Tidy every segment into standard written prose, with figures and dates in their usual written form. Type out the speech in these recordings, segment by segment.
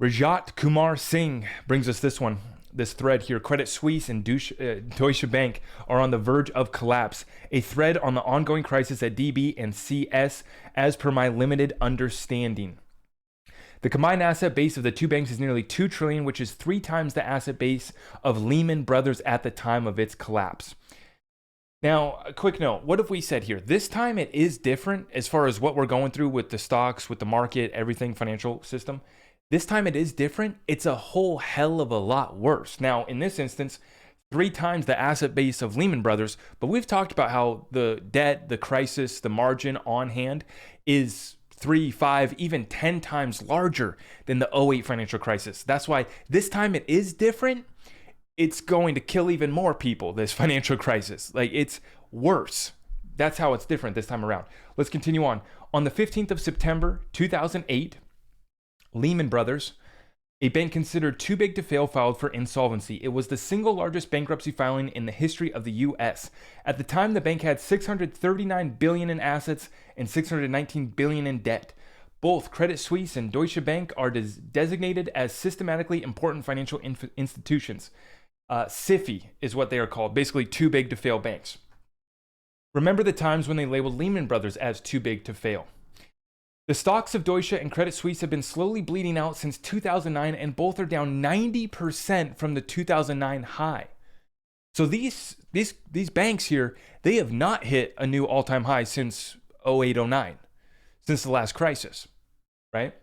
Rajat Kumar Singh brings us this thread here. Credit Suisse and Deutsche Bank are on the verge of collapse. A thread on the ongoing crisis at DB and CS as per my limited understanding. The combined asset base of the two banks is nearly $2 trillion, which is 3 times the asset base of Lehman Brothers at the time of its collapse. Now, a quick note, what have we said here? This time it is different as far as what we're going through with the stocks, with the market, everything, financial system. This time it is different. It's a whole hell of a lot worse. Now, in this instance, 3 times the asset base of Lehman Brothers, but we've talked about how the debt, the crisis, the margin on hand is 3, 5, even 10 times larger than the 2008 financial crisis. That's why this time it is different. It's going to kill even more people, this financial crisis. Like, it's worse. That's how it's different this time around. Let's continue on. On the 15th of September, 2008, Lehman Brothers, a bank considered too big to fail, filed for insolvency. It was the single largest bankruptcy filing in the history of the U.S. At the time, the bank had $639 billion in assets and $619 billion in debt. Both Credit Suisse and Deutsche Bank are designated as systematically important financial institutions. SIFI is what they are called, basically too big to fail banks. Remember the times when they labeled Lehman Brothers as too big to fail. The stocks of Deutsche and Credit Suisse have been slowly bleeding out since 2009, and both are down 90% from the 2009 high. So these banks here, they have not hit a new all-time high since 08-09, since the last crisis, right?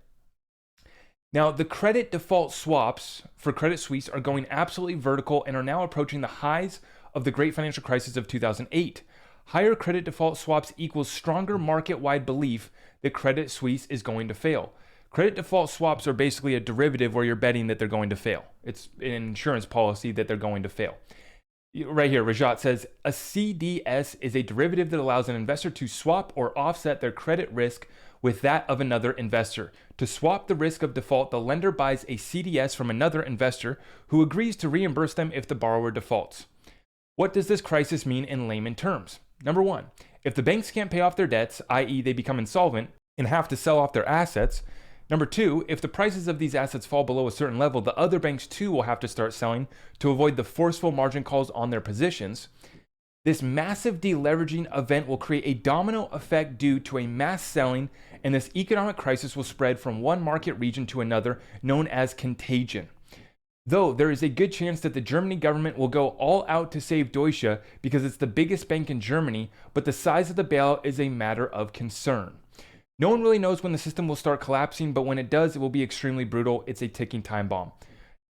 Now, the credit default swaps for Credit Suisse are going absolutely vertical and are now approaching the highs of the great financial crisis of 2008. Higher credit default swaps equals stronger market-wide belief that Credit Suisse is going to fail. Credit default swaps are basically a derivative where you're betting that they're going to fail. It's an insurance policy that they're going to fail. Right here, Rajat says, a CDS is a derivative that allows an investor to swap or offset their credit risk with that of another investor. To swap the risk of default, the lender buys a CDS from another investor who agrees to reimburse them if the borrower defaults. What does this crisis mean in layman terms? Number 1, if the banks can't pay off their debts, i.e. they become insolvent and have to sell off their assets. Number 2, if the prices of these assets fall below a certain level, the other banks too will have to start selling to avoid the forceful margin calls on their positions. This massive deleveraging event will create a domino effect due to a mass selling, and this economic crisis will spread from one market region to another, known as contagion. Though there is a good chance that the German government will go all out to save Deutsche because it's the biggest bank in Germany, but the size of the bailout is a matter of concern. No one really knows when the system will start collapsing, but when it does, it will be extremely brutal. It's a ticking time bomb.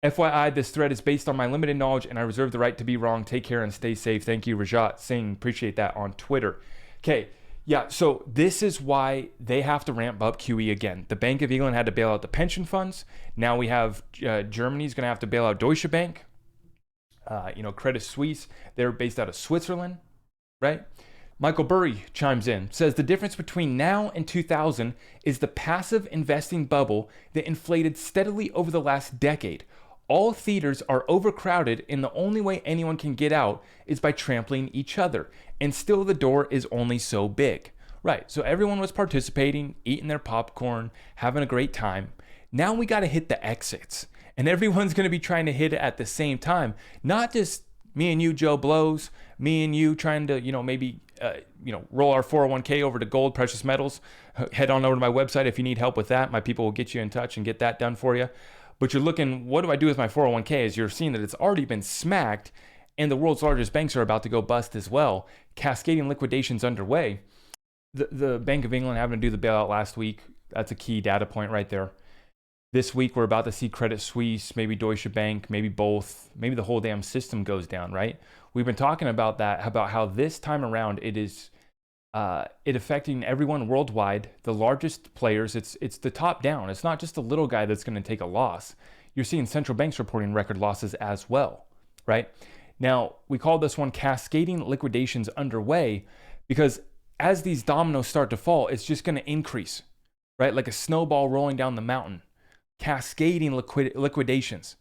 FYI, this thread is based on my limited knowledge, and I reserve the right to be wrong. Take care and stay safe. Thank you, Rajat Singh. Appreciate that on Twitter. Okay, yeah, so this is why they have to ramp up QE again. The Bank of England had to bail out the pension funds. Now we have Germany's going to have to bail out Deutsche Bank. Credit Suisse, they're based out of Switzerland, right? Michael Burry chimes in, says the difference between now and 2000 is the passive investing bubble that inflated steadily over the last decade. All theaters are overcrowded, and the only way anyone can get out is by trampling each other. And still the door is only so big. Right, so everyone was participating, eating their popcorn, having a great time. Now we got to hit the exits. And everyone's going to be trying to hit it at the same time. Not just me and you, Joe Blows, me and you trying to, maybe roll our 401k over to gold, precious metals. Head on over to my website if you need help with that. My people will get you in touch and get that done for you. But you're looking, what do I do with my 401k? As you're seeing that it's already been smacked and the world's largest banks are about to go bust as well. Cascading liquidations underway. The Bank of England having to do the bailout last week. That's a key data point right there. This week, we're about to see Credit Suisse, maybe Deutsche Bank, maybe both. Maybe the whole damn system goes down, right? We've been talking about that, about how this time around it is affecting everyone worldwide, the largest players. It's the top down. It's not just the little guy that's going to take a loss. You're seeing central banks reporting record losses as well, right? Now, we call this one cascading liquidations underway because as these dominoes start to fall, it's just going to increase, right? Like a snowball rolling down the mountain. Cascading liquidations.